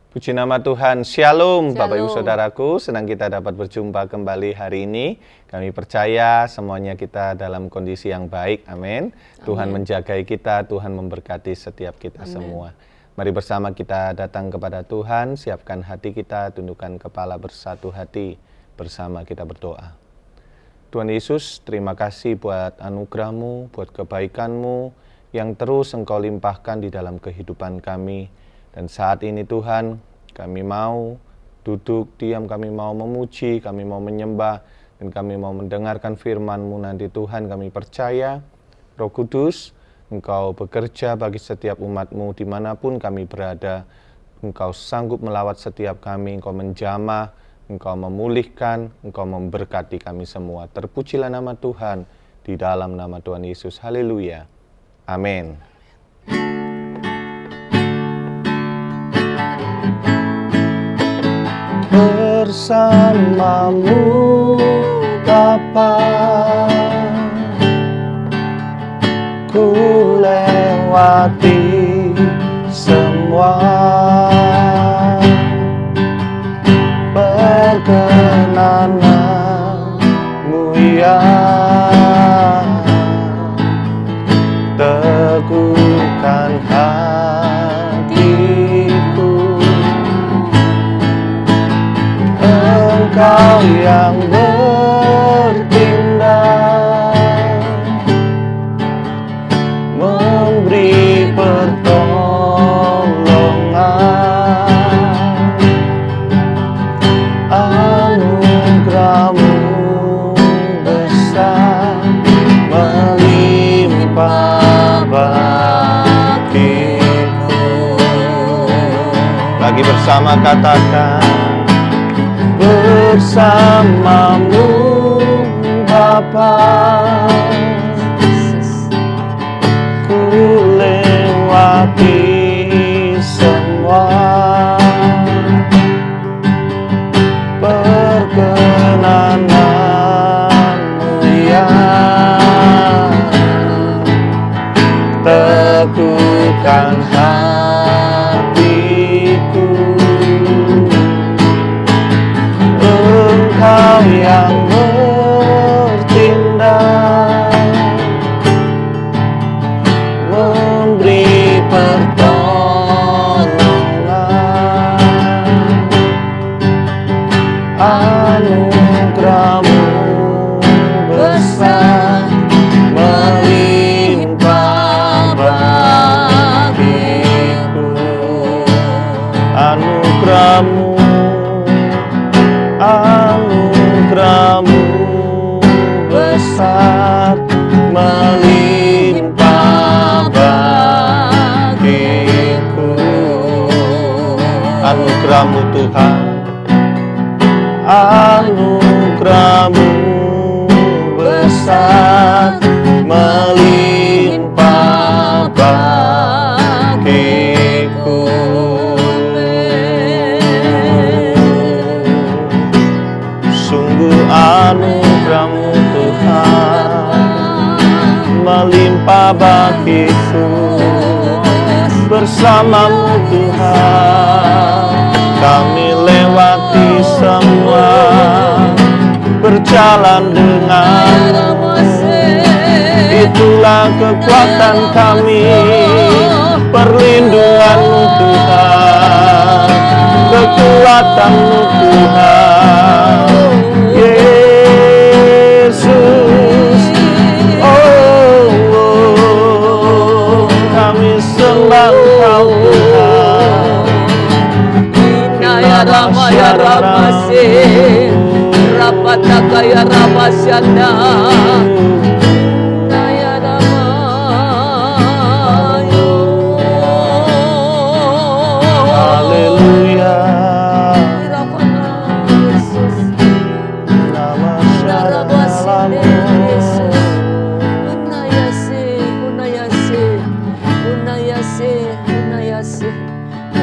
Puji nama Tuhan, Shalom Bapak Ibu Shalom. Saudaraku, senang kita dapat berjumpa kembali hari ini. Kami percaya semuanya kita dalam kondisi yang baik, amin. Tuhan menjagai kita, Tuhan memberkati setiap kita semua. Mari bersama kita datang kepada Tuhan, siapkan hati kita, tundukkan kepala bersatu hati, bersama kita berdoa. Tuhan Yesus, terima kasih buat anugerah-Mu, buat kebaikan-Mu yang terus Engkau limpahkan di dalam kehidupan kami. Dan saat ini Tuhan, kami mau duduk diam, kami mau memuji, kami mau menyembah, dan kami mau mendengarkan firman-Mu nanti Tuhan. Kami percaya Roh Kudus, Engkau bekerja bagi setiap umat-Mu dimanapun kami berada. Engkau sanggup melawat setiap kami, Engkau menjamah, Engkau memulihkan, Engkau memberkati kami semua. Terpujilah nama Tuhan di dalam nama Tuhan Yesus. Haleluya. Amin. Bersamamu Bapa, ku lewati semua. Perkenananmu ya, teguhkan hatiku. Engkau yang bertindak, memberi pertolongan. Anugerah-Mu besar, melimpah bagiku. Lagi bersama katakan, bersamamu Bapa, ku lewati semua. Perkenananmu ya, teguhkan hatiku. Engkau yang bertindak, memberi pertolongan. Anugerah-Mu besar, melimpah bagiku. Anugerah-Mu, anugerah-Mu besar, melimpah bagiku. Anugerah-Mu Tuhan, anugerah-Mu besar, melimpah bagiku. Sungguh anugerah-Mu Tuhan, melimpah bagiku. Bersama-Mu Tuhan, kami lewati semua, berjalan dengan-Mu. Itulah kekuatan kami, perlindungan-Mu Tuhan, kekuatan-Mu Tuhan. Yesus, oh, kami sembah Engkau Tuhan. Ya Rama ya Ramase, Rapataka ya Ramasyanda. Ya Rama yo. Haleluya. Yesus. Nama Narabasinde syaramu. Yesus. Unayase, unayase, unayase, unayase.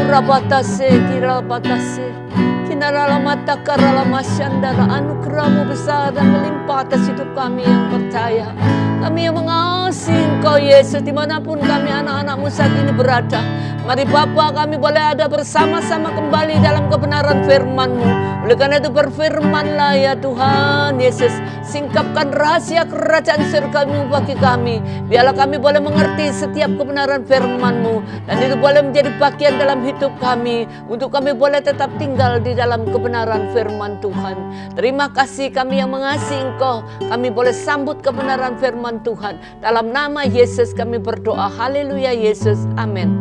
Urabatase, kirabatase. Kinaralamata karalamasyandara. Anugerah-Mu besar dan melimpah atas hidup kami yang percaya. Kami yang mengasihi Engkau Yesus, dimanapun kami anak-anak-Mu saat ini berada. Mari Bapa, kami boleh ada bersama-sama kembali dalam kebenaran firman-Mu. Oleh karena itu berfirmanlah ya Tuhan Yesus, singkapkan rahasia kerajaan surga-Mu bagi kami. Biarlah kami boleh mengerti setiap kebenaran firman-Mu, dan itu boleh menjadi bagian dalam hidup kami, untuk kami boleh tetap tinggal di dalam kebenaran firman Tuhan. Terima kasih, kami yang mengasihi Engkau, kami boleh sambut kebenaran firman Tuhan. Dalam nama Yesus kami berdoa. Haleluya Yesus. Amin.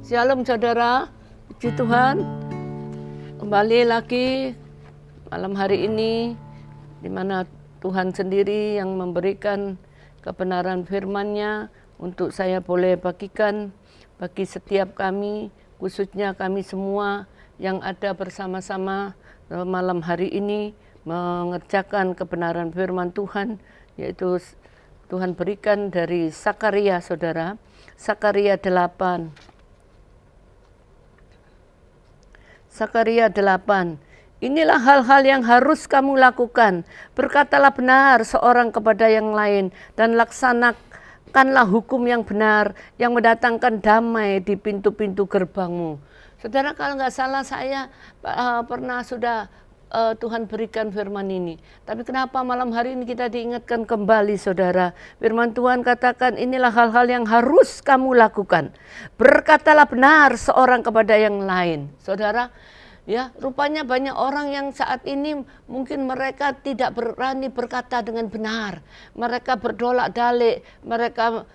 Shalom saudara, puji Tuhan. Kembali lagi malam hari ini, di mana Tuhan sendiri yang memberikan kebenaran firman-Nya untuk saya boleh bagikan bagi setiap kami, khususnya kami semua yang ada bersama-sama malam hari ini mengerjakan kebenaran firman Tuhan, yaitu Tuhan berikan dari Sakaria, saudara. Sakaria 8. Sakaria 8. Inilah hal-hal yang harus kamu lakukan. Berkatalah benar seorang kepada yang lain, dan laksanakanlah hukum yang benar, yang mendatangkan damai di pintu-pintu gerbangmu. Saudara, kalau nggak salah saya pernah sudah Tuhan berikan firman ini. Tapi kenapa malam hari ini kita diingatkan kembali, saudara? Firman Tuhan katakan, inilah hal-hal yang harus kamu lakukan. Berkatalah benar seorang kepada yang lain. Saudara, ya, rupanya banyak orang yang saat ini mungkin mereka tidak berani berkata dengan benar. Mereka berdolak-dalik, mereka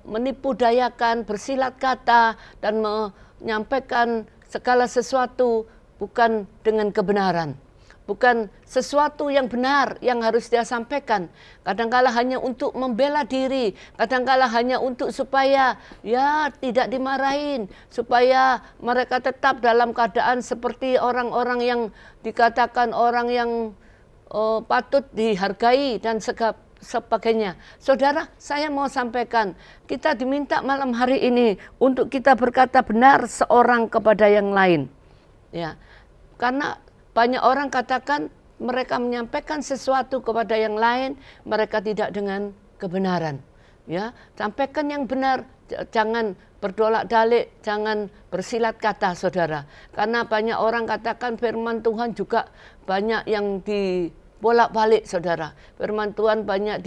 menipu dayakan, bersilat kata, dan menyampaikan segala sesuatu bukan dengan kebenaran. Bukan sesuatu yang benar yang harus dia sampaikan. Kadang-kala hanya untuk membela diri, kadang-kala hanya untuk supaya ya tidak dimarahin, supaya mereka tetap dalam keadaan seperti orang-orang yang dikatakan orang yang patut dihargai dan sebagainya. Saudara, saya mau sampaikan, kita diminta malam hari ini untuk kita berkata benar seorang kepada yang lain. Ya, karena banyak orang katakan mereka menyampaikan sesuatu kepada yang lain, mereka tidak dengan kebenaran. Ya, sampaikan yang benar, jangan berdolak-dalik, jangan bersilat kata, saudara. Karena banyak orang katakan firman Tuhan juga banyak yang dibolak-balik, saudara. Firman Tuhan banyak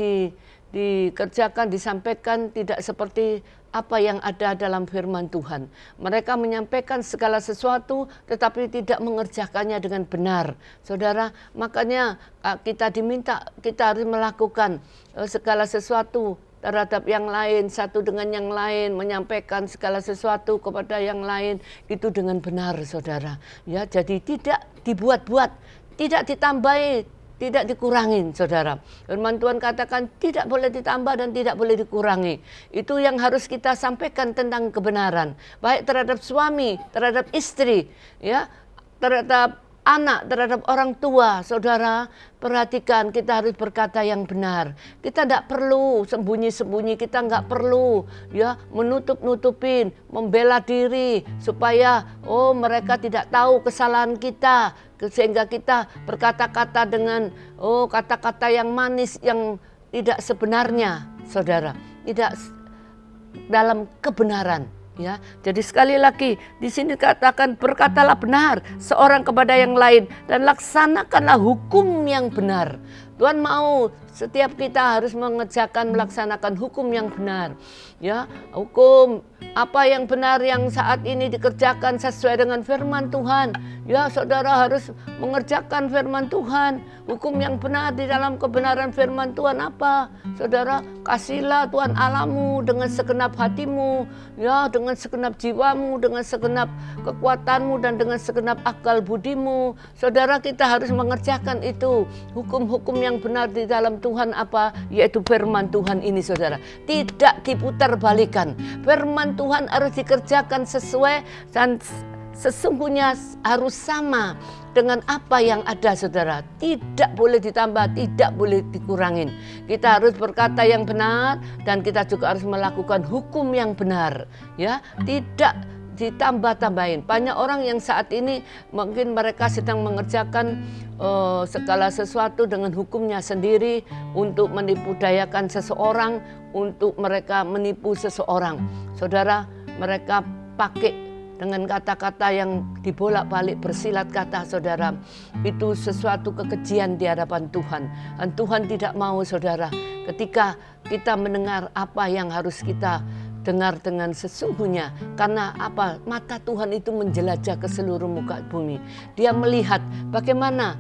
dikerjakan, disampaikan tidak seperti apa yang ada dalam firman Tuhan. Mereka menyampaikan segala sesuatu tetapi tidak mengerjakannya dengan benar. Saudara, makanya kita diminta, kita harus melakukan segala sesuatu terhadap yang lain, satu dengan yang lain, menyampaikan segala sesuatu kepada yang lain itu dengan benar, saudara. Ya, jadi tidak dibuat-buat, tidak ditambahi, tidak dikurangin, saudara. Firman Tuhan katakan tidak boleh ditambah dan tidak boleh dikurangi. Itu yang harus kita sampaikan tentang kebenaran. Baik terhadap suami, terhadap istri, ya, terhadap anak, terhadap orang tua. Saudara, perhatikan, kita harus berkata yang benar. Kita tidak perlu sembunyi-sembunyi, kita nggak perlu ya menutup-nutupin, membela diri supaya mereka tidak tahu kesalahan kita, sehingga kita berkata-kata dengan kata-kata yang manis yang tidak sebenarnya, saudara, tidak dalam kebenaran. Ya, jadi sekali lagi di sini katakan berkatalah benar seorang kepada yang lain dan laksanakanlah hukum yang benar. Tuhan mau setiap kita harus mengerjakan, melaksanakan hukum yang benar. Ya, hukum apa yang benar yang saat ini dikerjakan sesuai dengan firman Tuhan. Ya, saudara harus mengerjakan firman Tuhan. Hukum yang benar di dalam kebenaran firman Tuhan apa? Saudara, kasihlah Tuhan Allahmu dengan segenap hatimu, ya, dengan segenap jiwamu, dengan segenap kekuatanmu, dan dengan segenap akal budimu. Saudara, kita harus mengerjakan itu. Hukum-hukum yang benar di dalam Tuhan apa? Yaitu firman Tuhan ini, saudara. Tidak diputar-balikan. Firman Tuhan harus dikerjakan sesuai dan sesungguhnya harus sama dengan apa yang ada, saudara. Tidak boleh ditambah, tidak boleh dikurangin. Kita harus berkata yang benar dan kita juga harus melakukan hukum yang benar. Ya, tidak ditambah-tambahin. Banyak orang yang saat ini mungkin mereka sedang mengerjakan segala sesuatu dengan hukumnya sendiri untuk menipu dayakan seseorang, untuk mereka menipu seseorang. Saudara, mereka pakai dengan kata-kata yang dibolak-balik bersilat kata, saudara. Itu sesuatu kekejian di hadapan Tuhan. Dan Tuhan tidak mau, saudara, ketika kita mendengar apa yang harus kita dengar dengan sesungguhnya. Karena apa? Mata Tuhan itu menjelajah ke seluruh muka bumi. Dia melihat bagaimana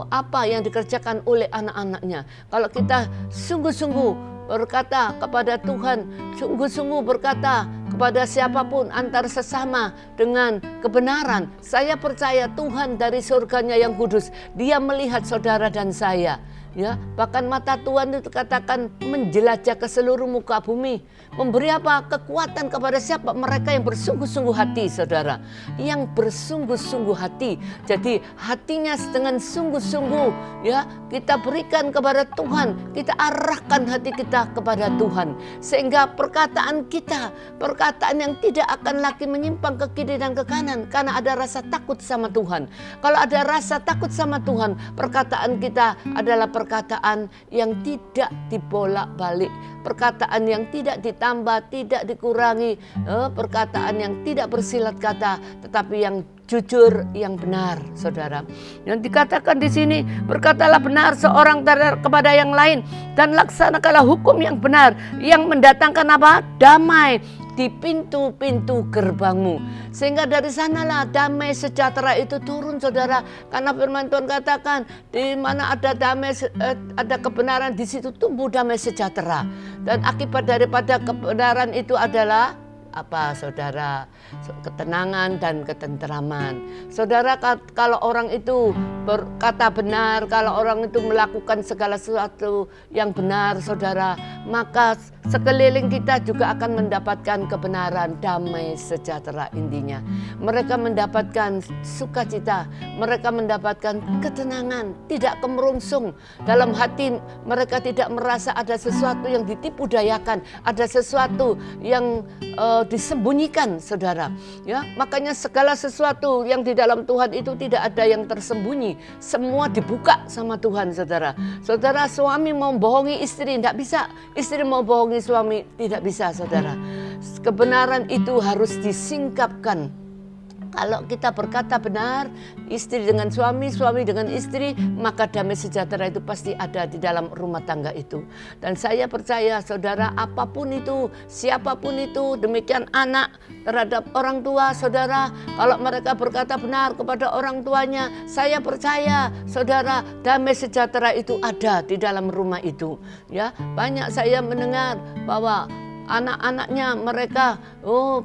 apa yang dikerjakan oleh anak-anaknya. Kalau kita sungguh-sungguh berkata kepada Tuhan, sungguh-sungguh berkata kepada siapapun antar sesama dengan kebenaran, saya percaya Tuhan dari surganya yang kudus, Dia melihat saudara dan saya. Ya, bahkan mata Tuhan itu katakan menjelajah ke seluruh muka bumi. Memberi apa? Kekuatan kepada siapa? Mereka yang bersungguh-sungguh hati, saudara. Yang bersungguh-sungguh hati. Jadi hatinya dengan sungguh-sungguh, ya, kita berikan kepada Tuhan. Kita arahkan hati kita kepada Tuhan. Sehingga perkataan kita, perkataan yang tidak akan lagi menyimpang ke kiri dan ke kanan. Karena ada rasa takut sama Tuhan. Kalau ada rasa takut sama Tuhan, perkataan kita adalah perkataan yang tidak dibolak-balik, perkataan yang tidak ditambah, tidak dikurangi, perkataan yang tidak bersilat kata, tetapi yang jujur, yang benar, saudara. Yang dikatakan di sini, berkatalah benar seorang kepada yang lain dan laksanakanlah hukum yang benar, yang mendatangkan apa? Damai di pintu-pintu gerbangmu. Sehingga dari sanalah damai sejahtera itu turun, saudara. Karena firman Tuhan katakan, di mana ada damai, ada kebenaran, di situ tumbuh damai sejahtera. Dan akibat daripada kebenaran itu adalah apa, saudara? Ketenangan dan ketenteraman. Saudara, kalau orang itu berkata benar, kalau orang itu melakukan segala sesuatu yang benar, saudara, maka sekeliling kita juga akan mendapatkan kebenaran, damai sejahtera intinya. Mereka mendapatkan sukacita, mereka mendapatkan ketenangan, tidak kemerungsung. Dalam hati mereka tidak merasa ada sesuatu yang ditipu dayakan, ada sesuatu yang disembunyikan, saudara. Ya, makanya segala sesuatu yang di dalam Tuhan itu tidak ada yang tersembunyi, semua dibuka sama Tuhan, saudara. Saudara, suami mau bohongi istri, tidak bisa. Istri mau bohongi suami, tidak bisa, saudara. Kebenaran itu harus disingkapkan. Kalau kita berkata benar, istri dengan suami, suami dengan istri, maka damai sejahtera itu pasti ada di dalam rumah tangga itu. Dan saya percaya, saudara, apapun itu, siapapun itu, demikian anak terhadap orang tua, saudara, kalau mereka berkata benar kepada orang tuanya, saya percaya, saudara, damai sejahtera itu ada di dalam rumah itu. Ya, banyak saya mendengar bahwa anak-anaknya mereka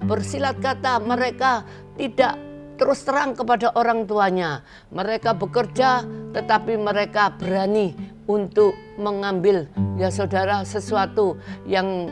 bersilat kata, mereka tidak terus terang kepada orang tuanya. Mereka bekerja tetapi mereka berani untuk mengambil, ya saudara, sesuatu yang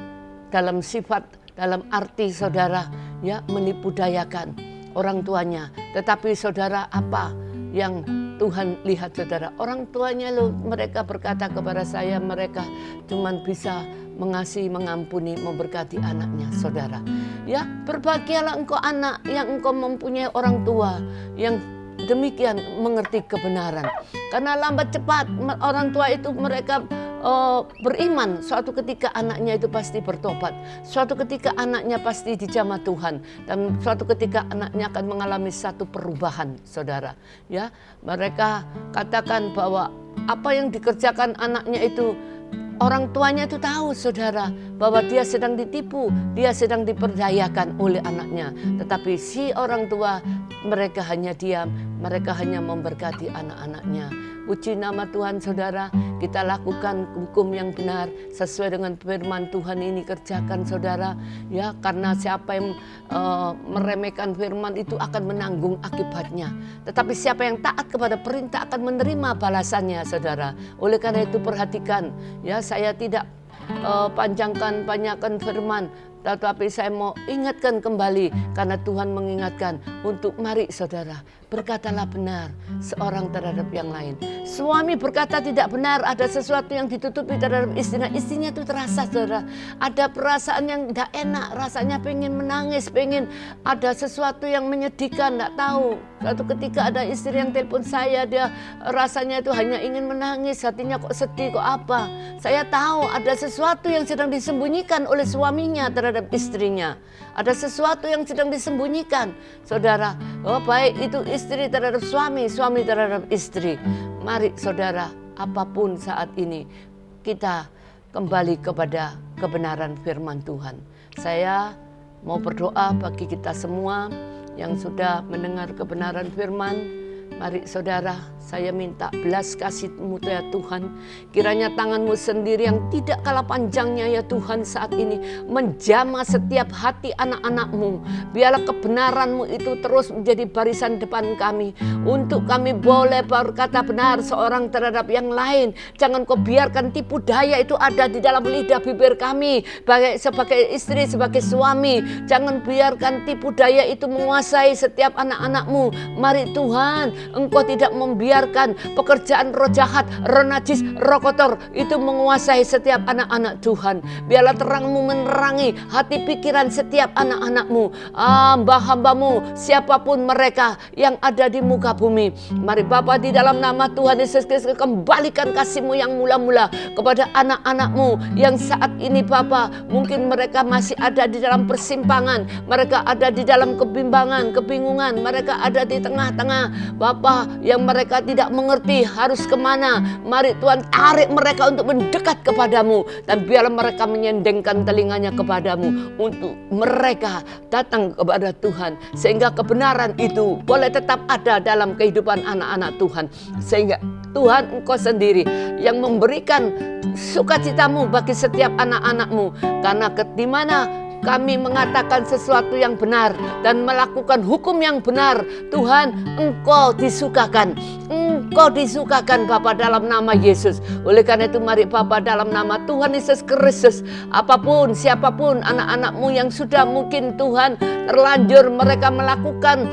dalam sifat, dalam arti, saudara, ya, menipu dayakan orang tuanya. Tetapi saudara, apa yang Tuhan lihat, saudara? Orang tuanya loh, mereka berkata kepada saya, mereka cuman bisa mengasihi, mengampuni, memberkati anaknya, saudara. Ya, berbahagialah engkau anak yang engkau mempunyai orang tua yang demikian mengerti kebenaran. Karena lambat cepat orang tua itu mereka beriman, suatu ketika anaknya itu pasti bertobat, suatu ketika anaknya pasti dijamah Tuhan, dan suatu ketika anaknya akan mengalami satu perubahan, saudara. Ya, mereka katakan bahwa apa yang dikerjakan anaknya itu, orang tuanya itu tahu, saudara, bahwa dia sedang ditipu, dia sedang diperdayakan oleh anaknya. Tetapi si orang tua, mereka hanya diam, mereka hanya memberkati anak-anaknya. Puji nama Tuhan, saudara, kita lakukan hukum yang benar sesuai dengan firman Tuhan ini, kerjakan, saudara. Ya, karena siapa yang meremehkan firman itu akan menanggung akibatnya. Tetapi siapa yang taat kepada perintah akan menerima balasannya, saudara. Oleh karena itu perhatikan, ya, saya tidak panjangkan firman, Tetapi saya mau ingatkan kembali, karena Tuhan mengingatkan untuk mari saudara, berkatalah benar seorang terhadap yang lain. Suami berkata tidak benar, ada sesuatu yang ditutupi terhadap istrinya. Istrinya itu terasa saudara, ada perasaan yang tidak enak, rasanya pengen menangis, pengen ada sesuatu yang menyedihkan, tidak tahu. Suatu ketika ada istri yang telepon saya, dia rasanya itu hanya ingin menangis, hatinya kok sedih, kok apa. Saya tahu ada sesuatu yang sedang disembunyikan oleh suaminya terhadap istrinya. Ada sesuatu yang sedang disembunyikan, saudara. Oh baik itu istri terhadap suami, suami terhadap istri. Mari saudara, apapun saat ini, kita kembali kepada kebenaran firman Tuhan. Saya mau berdoa bagi kita semua yang sudah mendengar kebenaran firman. Mari saudara, saya minta belas kasih-Mu ya Tuhan. Kiranya tangan-Mu sendiri yang tidak kalah panjangnya ya Tuhan saat ini menjamah setiap hati anak-anak-Mu. Biarlah kebenaran-Mu itu terus menjadi barisan depan kami. Untuk kami boleh berkata benar seorang terhadap yang lain. Jangan Kau biarkan tipu daya itu ada di dalam lidah bibir kami. Sebagai istri, sebagai suami. Jangan biarkan tipu daya itu menguasai setiap anak-anak-Mu. Mari Tuhan, Engkau tidak membiarkan pekerjaan roh jahat, roh najis, roh kotor itu menguasai setiap anak-anak Tuhan. Biarlah terang-Mu menerangi hati pikiran setiap anak-anak-Mu, hamba-hamba-Mu, siapapun mereka yang ada di muka bumi. Mari Bapa, di dalam nama Tuhan Yesus Kristus, kembalikan kasih-Mu yang mula-mula kepada anak-anak-Mu yang saat ini Bapa, mungkin mereka masih ada di dalam persimpangan, mereka ada di dalam kebimbangan, kebingungan, mereka ada di tengah-tengah Bapa, yang mereka tidak mengerti harus kemana. Mari Tuhan, tarik mereka untuk mendekat kepadamu. Dan biarlah mereka menyendengkan telinganya kepadamu, untuk mereka datang kepada Tuhan. Sehingga kebenaran itu boleh tetap ada dalam kehidupan anak-anak Tuhan. Sehingga Tuhan, Engkau sendiri yang memberikan sukacita-Mu bagi setiap anak-anak-Mu. Karena di mana kami mengatakan sesuatu yang benar dan melakukan hukum yang benar, Tuhan, Engkau disukakan. Engkau disukakan Bapa, dalam nama Yesus. Oleh karena itu mari Bapa, dalam nama Tuhan Yesus Kristus, apapun, siapapun anak-anak-Mu yang sudah mungkin Tuhan terlanjur mereka melakukan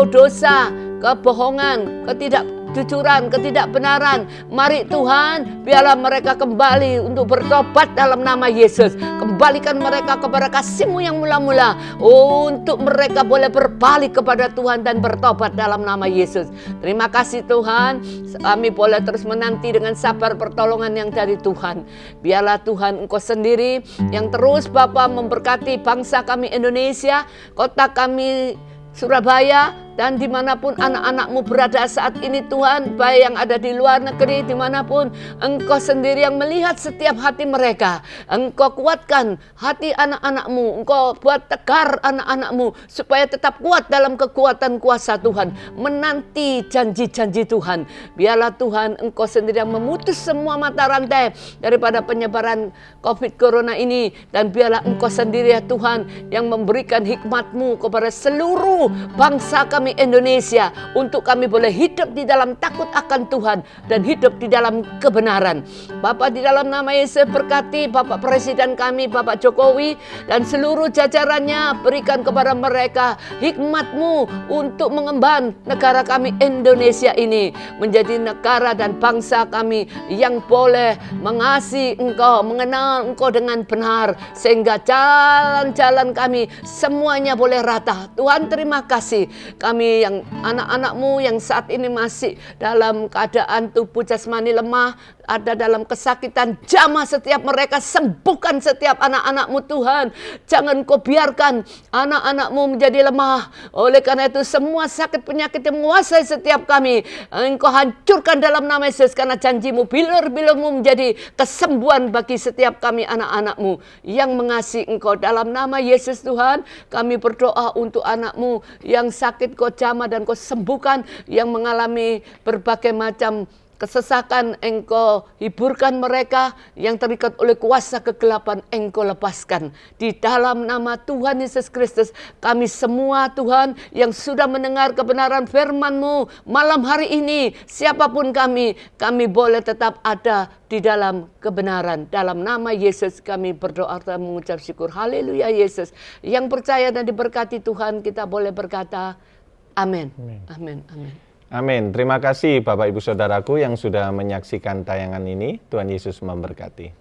dosa, kebohongan, ketidakjujuran, ketidakbenaran, mari Tuhan, biarlah mereka kembali untuk bertobat dalam nama Yesus. Kembalikan mereka kepada kasih-Mu yang mula-mula, untuk mereka boleh berbalik kepada Tuhan dan bertobat dalam nama Yesus. Terima kasih Tuhan, kami boleh terus menanti dengan sabar pertolongan yang dari Tuhan. Biarlah Tuhan, Engkau sendiri yang terus Bapa memberkati bangsa kami Indonesia, kota kami Surabaya, dan dimanapun anak-anak-Mu berada saat ini Tuhan, baik yang ada di luar negeri, dimanapun, Engkau sendiri yang melihat setiap hati mereka. Engkau kuatkan hati anak-anak-Mu, Engkau buat tegar anak-anak-Mu supaya tetap kuat dalam kekuatan kuasa Tuhan, menanti janji-janji Tuhan. Biarlah Tuhan, Engkau sendiri yang memutus semua mata rantai daripada penyebaran COVID Corona ini, dan biarlah Engkau sendiri ya Tuhan yang memberikan hikmat-Mu kepada seluruh bangsa kami Indonesia, untuk kami boleh hidup di dalam takut akan Tuhan dan hidup di dalam kebenaran. Bapa, di dalam nama Yesus berkati Bapak Presiden kami, Bapak Jokowi, dan seluruh jajarannya, berikan kepada mereka hikmat-Mu untuk mengemban negara kami Indonesia ini menjadi negara dan bangsa kami yang boleh mengasihi Engkau, mengenal Engkau dengan benar, sehingga jalan-jalan kami semuanya boleh rata. Tuhan, terima kasih. Kami yang anak-anak-Mu yang saat ini masih dalam keadaan tubuh jasmani lemah, ada dalam kesakitan, jamah setiap mereka, sembuhkan setiap anak-anak-Mu Tuhan. Jangan Kau biarkan anak-anak-Mu menjadi lemah. Oleh karena itu semua sakit penyakit yang menguasai setiap kami, Engkau hancurkan dalam nama Yesus, karena janji-Mu, bilur-bilur-Mu menjadi kesembuhan bagi setiap kami anak-anak-Mu yang mengasihi Engkau. Dalam nama Yesus Tuhan, kami berdoa untuk anak-Mu yang sakit, Kau jamah dan Kau sembuhkan, yang mengalami berbagai macam kesesakan Engkau hiburkan mereka, yang terikat oleh kuasa kegelapan Engkau lepaskan. Di dalam nama Tuhan Yesus Kristus, kami semua Tuhan yang sudah mendengar kebenaran firman-Mu malam hari ini, siapapun kami boleh tetap ada di dalam kebenaran. Dalam nama Yesus kami berdoa dan mengucap syukur. Haleluya Yesus. Yang percaya dan diberkati Tuhan, kita boleh berkata amin. Amin. Amin. Amin. Terima kasih Bapak Ibu Saudaraku yang sudah menyaksikan tayangan ini. Tuhan Yesus memberkati.